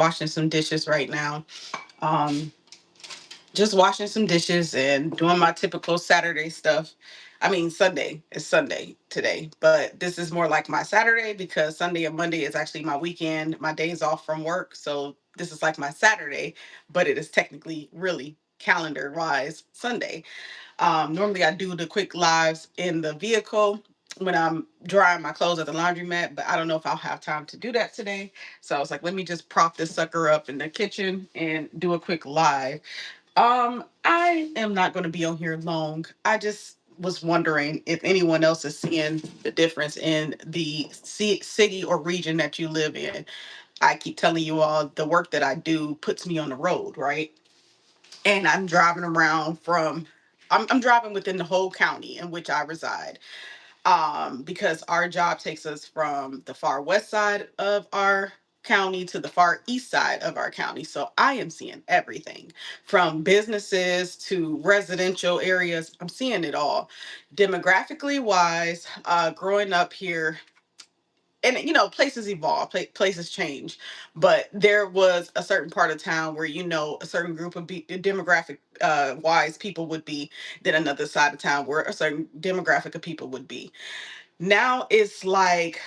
washing some dishes right now. Um, just washing some dishes and doing my typical Saturday stuff. I mean, Sunday. It's Sunday today, but this is more like my Saturday because Sunday and Monday is actually my weekend, my days off from work. So this is like my Saturday, but it is technically really calendar wise Sunday. Normally, I do the quick lives in the vehicle when I'm drying my clothes at the laundromat, but I don't know if I'll have time to do that today. So I was like, let me just prop this sucker up in the kitchen and do a quick live. I am not going to be on here long. I just was wondering if anyone else is seeing the difference in the city or region that you live in. I keep telling you all the work that I do puts me on the road, right? And I'm driving around I'm driving within the whole county in which I reside, because our job takes us from the far west side of our county to the far east side of our county. So I am seeing everything from businesses to residential areas. I'm seeing it all. Demographically wise, growing up here, and places evolve, places change, but there was a certain part of town where a certain group of demographic wise people would be, then another side of town where a certain demographic of people would be. Now it's like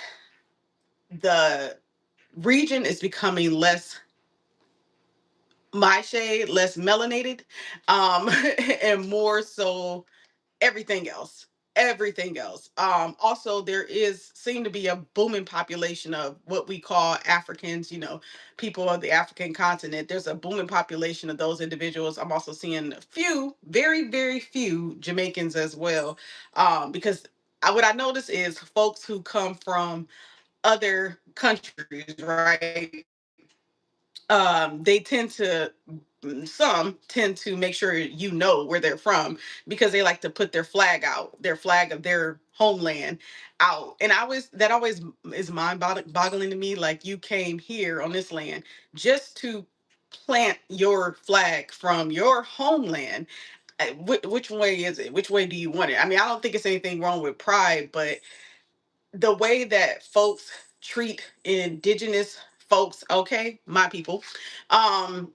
the region is becoming less my shade, less melanated, um and more so everything else. Also, there is seem to be a booming population of what we call Africans, people of the African continent. There's a booming population of those individuals. I'm also seeing a few, very very few Jamaicans as well, because what I notice is folks who come from other countries, right? They tend to some tend to make sure where they're from, because they like to put their flag out, their flag of their homeland out. And that always is mind boggling to me. Like, you came here on this land just to plant your flag from your homeland. Which way is it? Which way do you want it? I mean, I don't think it's anything wrong with pride, but the way that folks treat indigenous folks, okay, my people, um,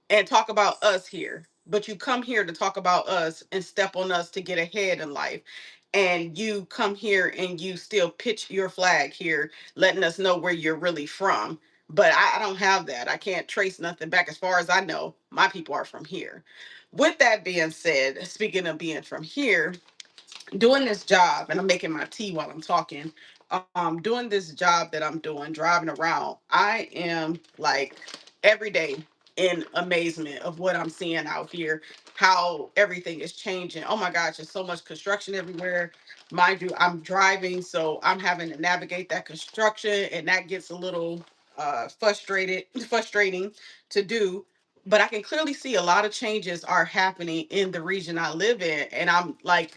and talk about us here. But you come here to talk about us and step on us to get ahead in life. And you come here and you still pitch your flag here, letting us know where you're really from. But I don't have that. I can't trace nothing back. As far as I know, my people are from here. With that being said, speaking of being from here, doing this job, and I'm making my tea while I'm talking. Doing this job that I'm doing, driving around, I am like every day in amazement of what I'm seeing out here, how everything is changing. Oh my gosh, there's so much construction everywhere. Mind you, I'm driving, so I'm having to navigate that construction, and that gets a little frustrating to do. But I can clearly see a lot of changes are happening in the region I live in, and I'm like,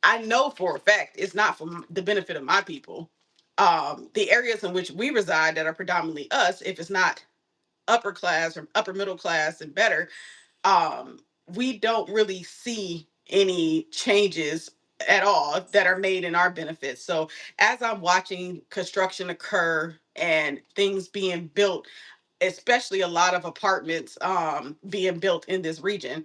I know for a fact it's not for the benefit of my people. The areas in which we reside that are predominantly us, if it's not upper class or upper middle class and better, um, we don't really see any changes at all that are made in our benefits. So as I'm watching construction occur and things being built, especially a lot of apartments being built in this region,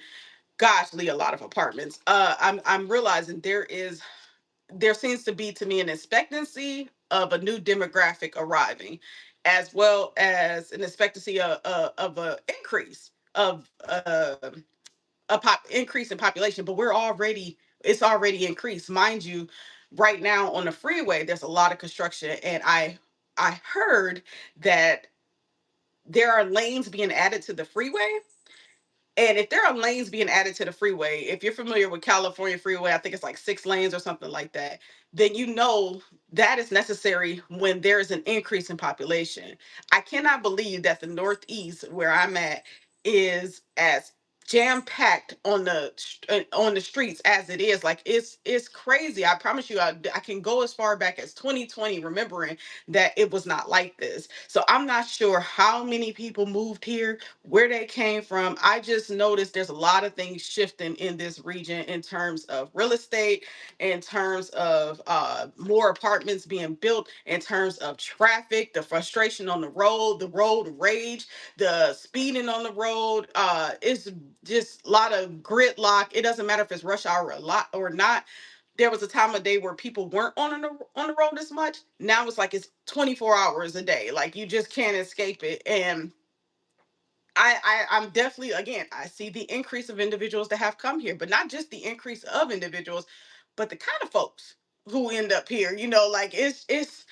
goshly, a lot of apartments. I'm realizing there seems to be, to me, an expectancy of a new demographic arriving, as well as an expectancy of a increase of increase in population. But it's already increased, mind you. Right now on the freeway, there's a lot of construction, and I heard that there are lanes being added to the freeway. And if there are lanes being added to the freeway, if you're familiar with California freeway, I think it's like 6 lanes or something like that, then that is necessary when there is an increase in population. I cannot believe that the Northeast, where I'm at, is as jam packed on the streets as it is. Like it's crazy. I promise you, I can go as far back as 2020 remembering that it was not like this. So I'm not sure how many people moved here, where they came from. I just noticed there's a lot of things shifting in this region in terms of real estate, in terms of more apartments being built, in terms of traffic, the frustration on the road rage, the speeding on the road. It's just a lot of gridlock. It doesn't matter if it's rush hour a lot or not. There was a time of day where people weren't on the road as much. Now it's like it's 24 hours a day. Like you just can't escape it. And I'm definitely, again, I see the increase of individuals that have come here, but not just the increase of individuals, but the kind of folks who end up here. Like it's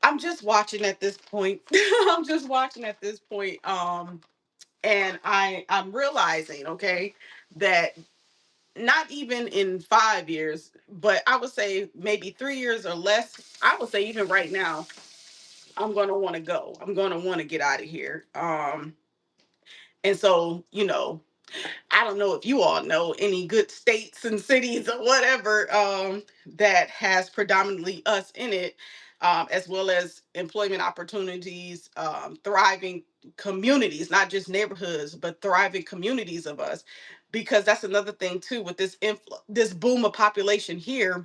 I'm just watching at this point. I'm just watching at this point. And I'm realizing, okay, that not even in 5 years, but I would say maybe 3 years or less. I would say even right now, I'm gonna want to go. I'm gonna want to get out of here. And so, I don't know if you all know any good states and cities or whatever that has predominantly us in it, as well as employment opportunities, thriving communities, not just neighborhoods, but thriving communities of us. Because that's another thing too with this boom of population here.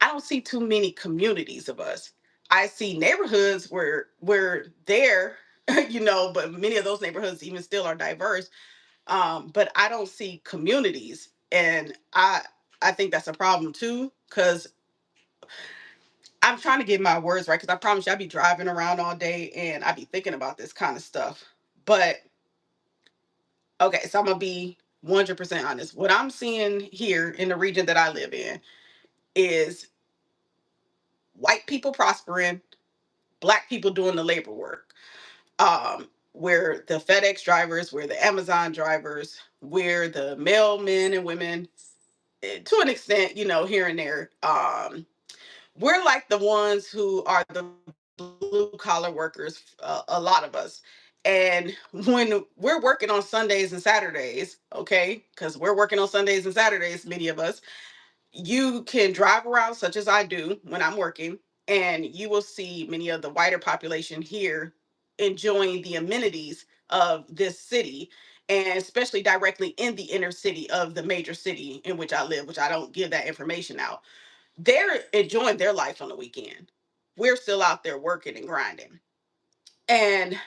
I don't see too many communities of us. I see neighborhoods where we're there, but many of those neighborhoods even still are diverse, but I don't see communities, and I think that's a problem too, because I'm trying to get my words right. Because I promise you, I be driving around all day and I be thinking about this kind of stuff. But okay, so I'm gonna be 100% honest. What I'm seeing here in the region that I live in is white people prospering, black people doing the labor work. Where the FedEx drivers, where the Amazon drivers, where the mailmen and women, to an extent, here and there. We're like the ones who are the blue collar workers, a lot of us. And when we're working on Sundays and Saturdays, okay, because we're working on Sundays and Saturdays, many of us, you can drive around, such as I do when I'm working, and you will see many of the whiter population here enjoying the amenities of this city, and especially directly in the inner city of the major city in which I live, which I don't give that information out. They're enjoying their life on the weekend. We're still out there working and grinding. And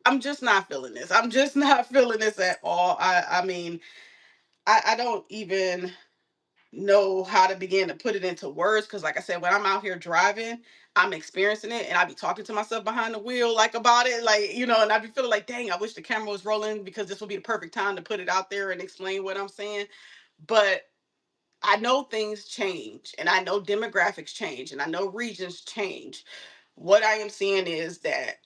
I'm just not feeling this. I'm just not feeling this at all. I mean, I don't even know how to begin to put it into words, because like I said, when I'm out here driving, I'm experiencing it, and I be talking to myself behind the wheel like about it, like, and I be feeling like, dang, I wish the camera was rolling, because this would be the perfect time to put it out there and explain what I'm saying. But I know things change, and I know demographics change, and I know regions change. What I am seeing is that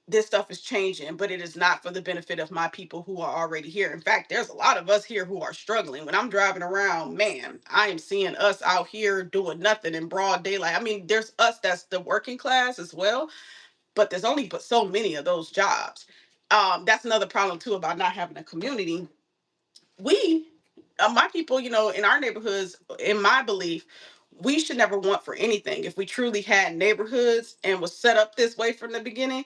this stuff is changing, but it is not for the benefit of my people who are already here. In fact, there's a lot of us here who are struggling. When I'm driving around, man, I am seeing us out here doing nothing in broad daylight. I mean, there's us that's the working class as well, but there's only but so many of those jobs. That's another problem too about not having a community. We, my people, in our neighborhoods, in my belief, we should never want for anything. If we truly had neighborhoods and was set up this way from the beginning,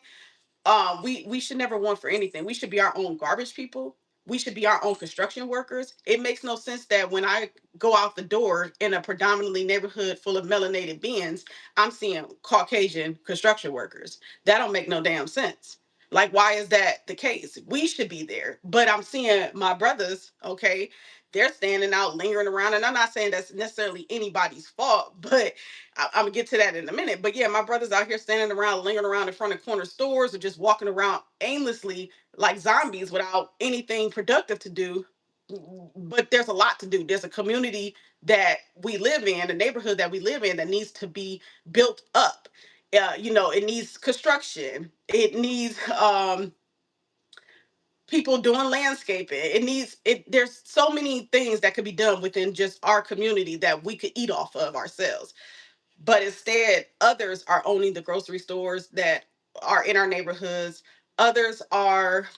we should never want for anything. We should be our own garbage people. We should be our own construction workers. It makes no sense that when I go out the door in a predominantly neighborhood full of melanated beings, I'm seeing Caucasian construction workers. That don't make no damn sense. Like, why is that the case? We should be there. But I'm seeing my brothers, okay, they're standing out, lingering around. And I'm not saying that's necessarily anybody's fault, but I'm gonna get to that in a minute. But yeah, my brother's out here standing around, lingering around in front of corner stores, or just walking around aimlessly like zombies without anything productive to do. But there's a lot to do. There's a community that we live in, a neighborhood that we live in, that needs to be built up. It needs construction. It needs people doing landscaping. It needs it. There's so many things that could be done within just our community that we could eat off of ourselves. But instead, others are owning the grocery stores that are in our neighborhoods. Others are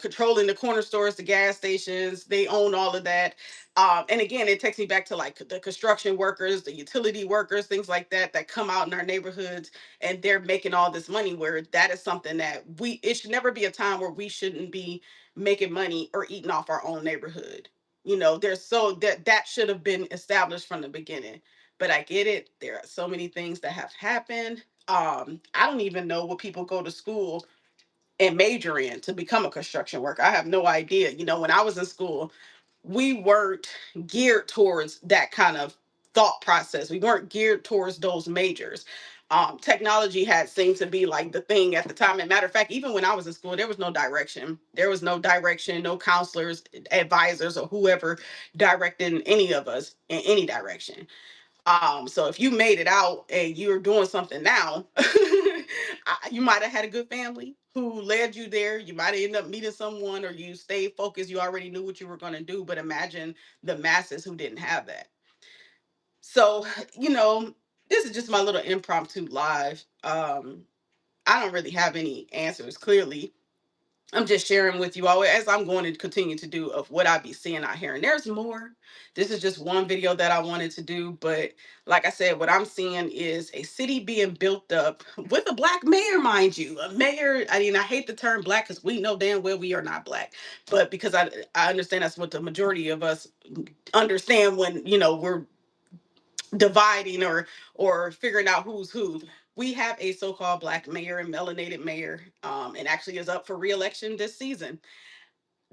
controlling the corner stores, the gas stations. They own all of that. And again, it takes me back to like the construction workers, the utility workers, things like that, that come out in our neighborhoods and they're making all this money. Where that is something that it should never be a time where we shouldn't be making money or eating off our own neighborhood. There's so that should have been established from the beginning. But I get it. There are so many things that have happened. I don't even know what people go to school and major in to become a construction worker. I have no idea. When I was in school, we weren't geared towards that kind of thought process. We weren't geared towards those majors. Technology had seemed to be like the thing at the time. And matter of fact, even when I was in school, there was no direction. There was no direction, no counselors, advisors, or whoever directing any of us in any direction. So if you made it out and you're doing something now, you might have had a good family who led you there. You might have ended up meeting someone, or you stayed focused. You already knew what you were going to do. But imagine the masses who didn't have that. So, you know, this is just my little impromptu live. I don't really have any answers clearly. I'm just sharing with you all, as I'm going to continue to do, of what I be seeing out here. And there's more. This is just one video that I wanted to do. But like I said, what I'm seeing is a city being built up with a black mayor, mind you. A mayor, I mean, I hate the term black because we know damn well we are not black. But because I understand that's what the majority of us understand when, we're dividing or figuring out who's who. We have a so-called black mayor and melanated mayor, and actually is up for re-election this season.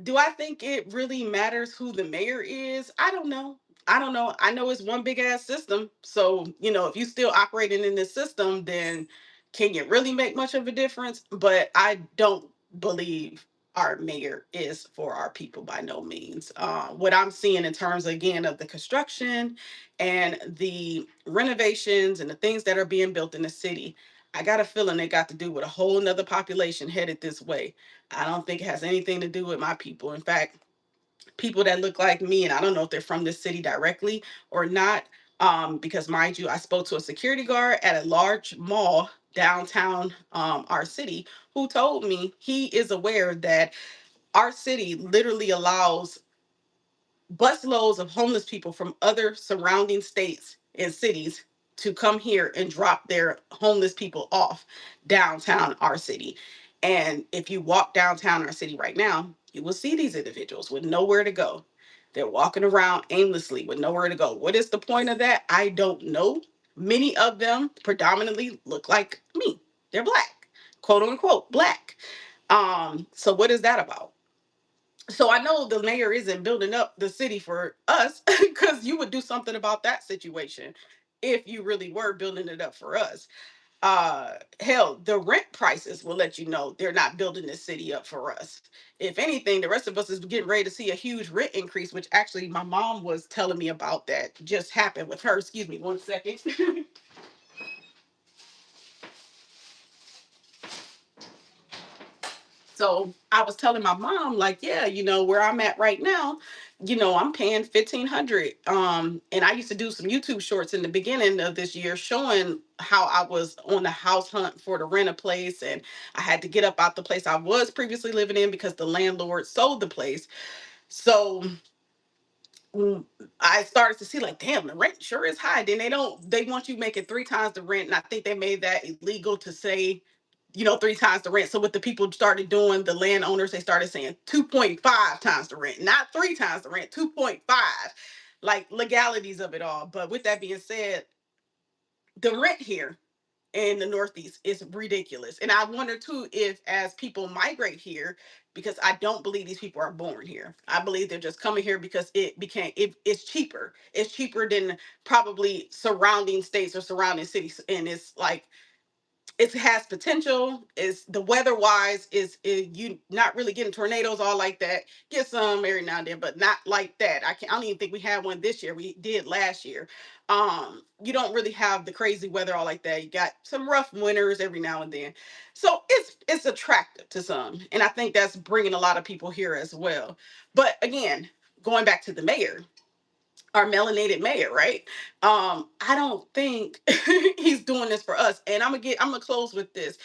Do I think it really matters who the mayor is? I don't know. I don't know. I know it's one big ass system. So, if you still operating in this system, then can you really make much of a difference? But I don't believe our mayor is for our people by no means. What I'm seeing in terms, again, of the construction and the renovations and the things that are being built in the city, I got a feeling they got to do with a whole nother population headed this way. I don't think it has anything to do with my people. In fact, people that look like me, and I don't know if they're from this city directly or not, because mind you, I spoke to a security guard at a large mall downtown our city, who told me he is aware that our city literally allows busloads of homeless people from other surrounding states and cities to come here and drop their homeless people off downtown our city. And if you walk downtown our city right now, you will see these individuals with nowhere to go. They're walking around aimlessly with nowhere to go. What is the point of that? I don't know. Many of them predominantly look like me. They're black, quote unquote black. So what is that about? So I know the mayor isn't building up the city for us, because you would do something about that situation if you really were building it up for us. Hell, the rent prices will let you know they're not building this city up for us. If anything, the rest of us is getting ready to see a huge rent increase, which actually my mom was telling me about that just happened with her. Excuse me one second. So I was telling my mom, like, yeah, where I'm at right now, I'm paying 1,500. And I used to do some YouTube shorts in the beginning of this year showing how I was on the house hunt for to rent a place, and I had to get up out the place I was previously living in because the landlord sold the place. So mm, I started to see, like, damn, the rent sure is high. Then they want you making three times the rent. And I think they made that illegal to say, three times the rent. So what the people started doing, the landowners, they started saying 2.5 times the rent, not three times the rent, 2.5, like legalities of it all. But with that being said, the rent here in the Northeast is ridiculous. And I wonder too if, as people migrate here, because I don't believe these people are born here. I believe they're just coming here because it's cheaper. It's cheaper than probably surrounding states or surrounding cities. And it's like, it has potential. Is the weather wise is you not really getting tornadoes all like that. Get some every now and then, but not like that. I don't even think we had one this year. We did last year. You don't really have the crazy weather all like that. You got some rough winters every now and then. So it's attractive to some, and I think that's bringing a lot of people here as well. But again, going back to the mayor, our melanated mayor, right? I don't think he's doing this for us. And I'm gonna close with this.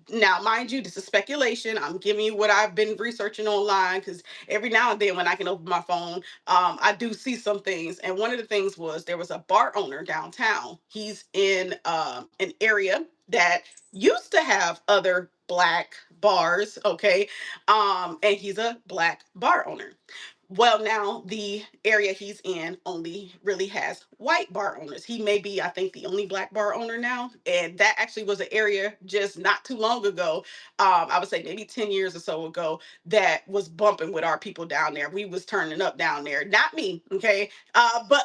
Now, mind you, this is speculation. I'm giving you what I've been researching online, because every now and then when I can open my phone, I do see some things. And one of the things was there was a bar owner downtown. He's in an area that used to have other black bars, okay? And he's a black bar owner. Well, now the area he's in only really has white bar owners. He may be, I think, the only black bar owner now. And that actually was an area just not too long ago. I would say maybe 10 years or so ago, that was bumping with our people down there. We was turning up down there. Not me, okay? But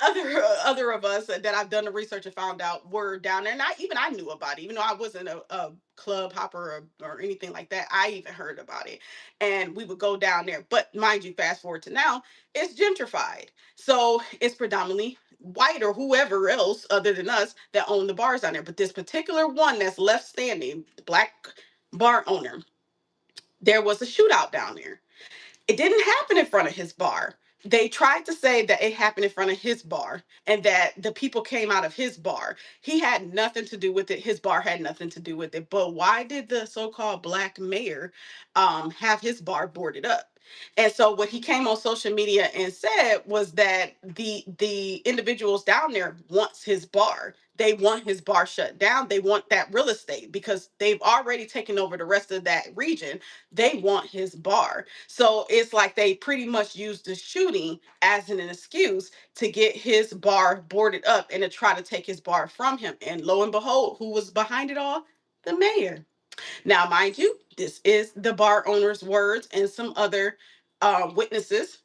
other of us that I've done the research and found out were down there. And I knew about it, even though I wasn't a club hopper or anything like that. I even heard about it, and we would go down there. But mind you, fast forward to now, it's gentrified. So it's predominantly white or whoever else other than us that own the bars down there. But this particular one that's left standing, the black bar owner, there was a shootout down there. It didn't happen in front of his bar. They tried to say that it happened in front of his bar and that the people came out of his bar. He had nothing to do with it. His bar had nothing to do with it. But why did the so-called black mayor have his bar boarded up? And so what he came on social media and said was that the individuals down there wants his bar. They want his bar shut down. They want that real estate because they've already taken over the rest of that region. They want his bar. So it's like they pretty much used the shooting as an excuse to get his bar boarded up and to try to take his bar from him. And lo and behold, who was behind it all? The mayor. Now, mind you, this is the bar owner's words and some other witnesses.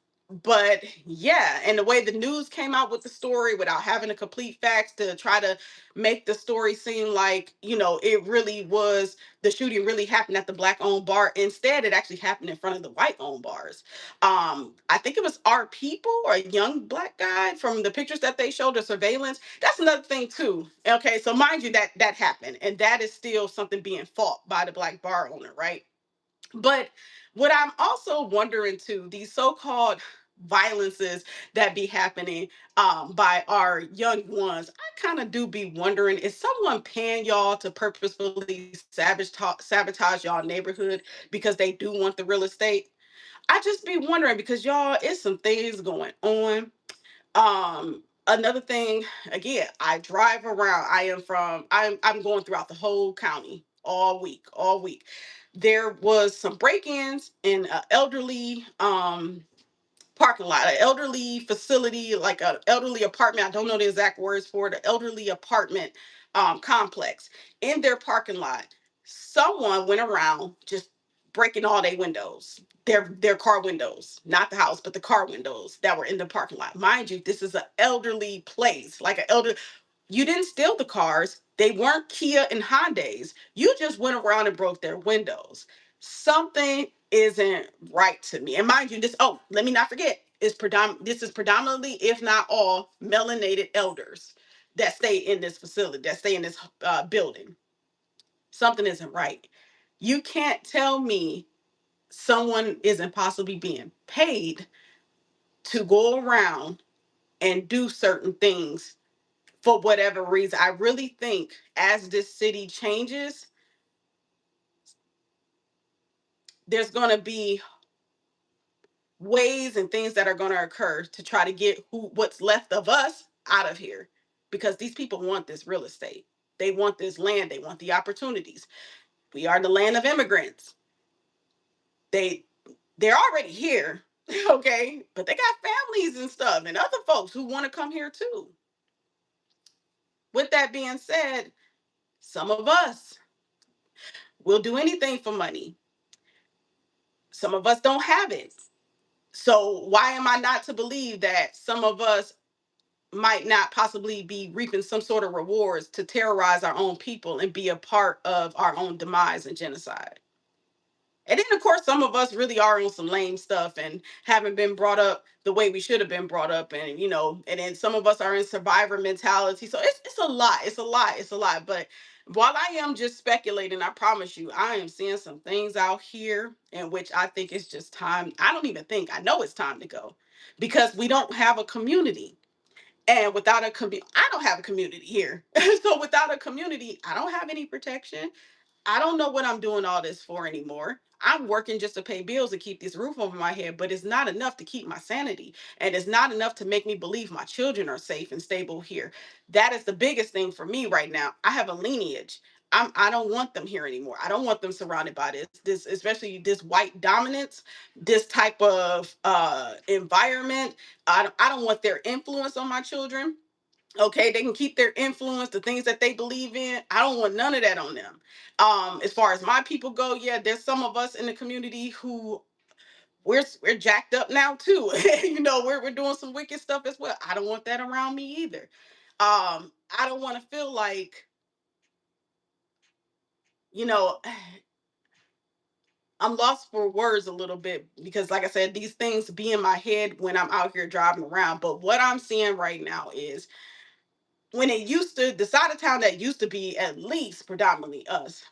But yeah, and the way the news came out with the story without having a complete facts to try to make the story seem like, it really was the shooting really happened at the black owned bar. Instead, it actually happened in front of the white owned bars. I think it was our people or a young black guy from the pictures that they showed, the surveillance. That's another thing too. Okay, so mind you, that happened, and that is still something being fought by the black bar owner, right? But what I'm also wondering too, these so-called violences that be happening by our young ones, I kind of do be wondering, is someone paying y'all to purposefully sabotage y'all neighborhood because they do want the real estate? I just be wondering because y'all, it's some things going on. Another thing, again, I drive around. I'm going throughout the whole county all week. There was some break-ins in an elderly parking lot, an elderly facility, like an elderly apartment. I don't know the exact words for it, an elderly apartment complex. In their parking lot, someone went around just breaking all their windows, their car windows, not the house, but the car windows that were in the parking lot. Mind you, this is an elderly place, like an elder. You didn't steal the cars. They weren't Kia and Hyundais. You just went around and broke their windows. Something isn't right to me. And mind you, let me not forget, this is predominantly, if not all, melanated elders that stay in this facility, that stay in this building. Something isn't right. You can't tell me someone isn't possibly being paid to go around and do certain things for whatever reason. I really think as this city changes, there's going to be ways and things that are going to occur to try to get what's left of us out of here, because these people want this real estate. They want this land. They want the opportunities. We are the land of immigrants. They they're already here, okay? But they got families and stuff and other folks who want to come here too. With that being said, some of us will do anything for money. Some of us don't have it. So why am I not to believe that some of us might not possibly be reaping some sort of rewards to terrorize our own people and be a part of our own demise and genocide? And then, of course, some of us really are on some lame stuff and haven't been brought up the way we should have been brought up. And, and then some of us are in survivor mentality. So it's a lot. It's a lot. It's a lot. But while I am just speculating, I promise you, I am seeing some things out here in which I think it's just time. I don't even think, I know it's time to go because we don't have a community. And without a community, I don't have a community here. So without a community, I don't have any protection. I don't know what I'm doing all this for anymore. I'm working just to pay bills and keep this roof over my head, but it's not enough to keep my sanity. And it's not enough to make me believe my children are safe and stable here. That is the biggest thing for me right now. I have a lineage. I don't want them here anymore. I don't want them surrounded by this, especially this white dominance, this type of environment. I don't want their influence on my children. Okay, they can keep their influence, the things that they believe in. I don't want none of that on them. As far as my people go, yeah, there's some of us in the community who we're jacked up now too. We're doing some wicked stuff as well. I don't want that around me either. I don't want to feel like, you know, I'm lost for words a little bit because, like I said, these things be in my head when I'm out here driving around. But what I'm seeing right now is when it used to, the side of town that used to be at least predominantly us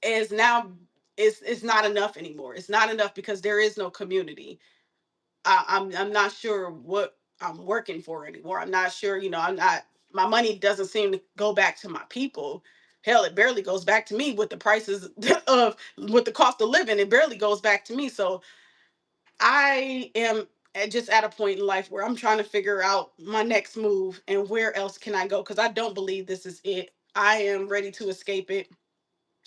is now it's not enough anymore. It's not enough because there is no community. I'm not sure what I'm working for anymore. I'm not sure. I'm not. My money doesn't seem to go back to my people. Hell, it barely goes back to me with the prices of with the cost of living. It barely goes back to me. So I am just at a point in life where I'm trying to figure out my next move and where else can I go because I don't believe this is it. I am ready to escape it.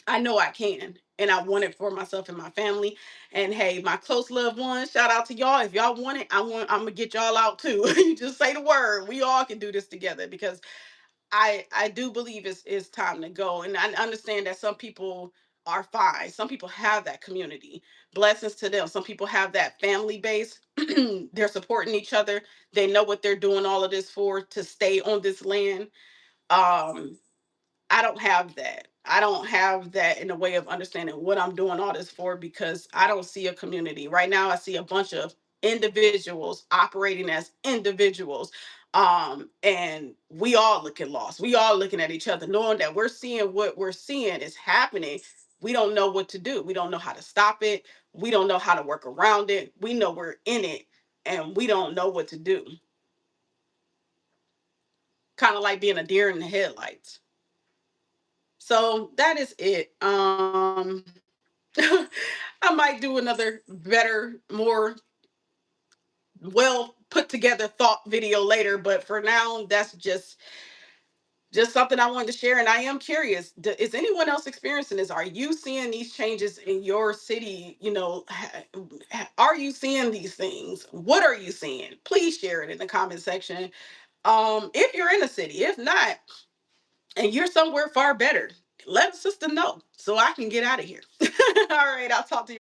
I know I can. And I want it for myself and my family. And hey, my close loved ones, shout out to y'all. If y'all want it, I'm gonna get y'all out too. You just say the word. We all can do this together because I do believe it's time to go. And I understand that some people are fine. Some people have that community. Blessings to them. Some people have that family base. They're supporting each other. They know what they're doing all of this for to stay on this land. Um, I don't have that. I don't have that in a way of understanding what I'm doing all this for because I don't see a community. Right now, I see a bunch of individuals operating as individuals. And we all looking lost. We all looking at each other, knowing that we're seeing what we're seeing is happening. We don't know what to do. We don't know how to stop it. We don't know how to work around it. We know we're in it and we don't know what to do. Kind of like being a deer in the headlights. So that is it. I might do another better, more well put together thought video later, but for now, that's just something I wanted to share. And I am curious: is anyone else experiencing this? Are you seeing these changes in your city? Are you seeing these things? What are you seeing? Please share it in the comment section. If you're in a city, if not, and you're somewhere far better, let a sister know so I can get out of here. All right, I'll talk to you.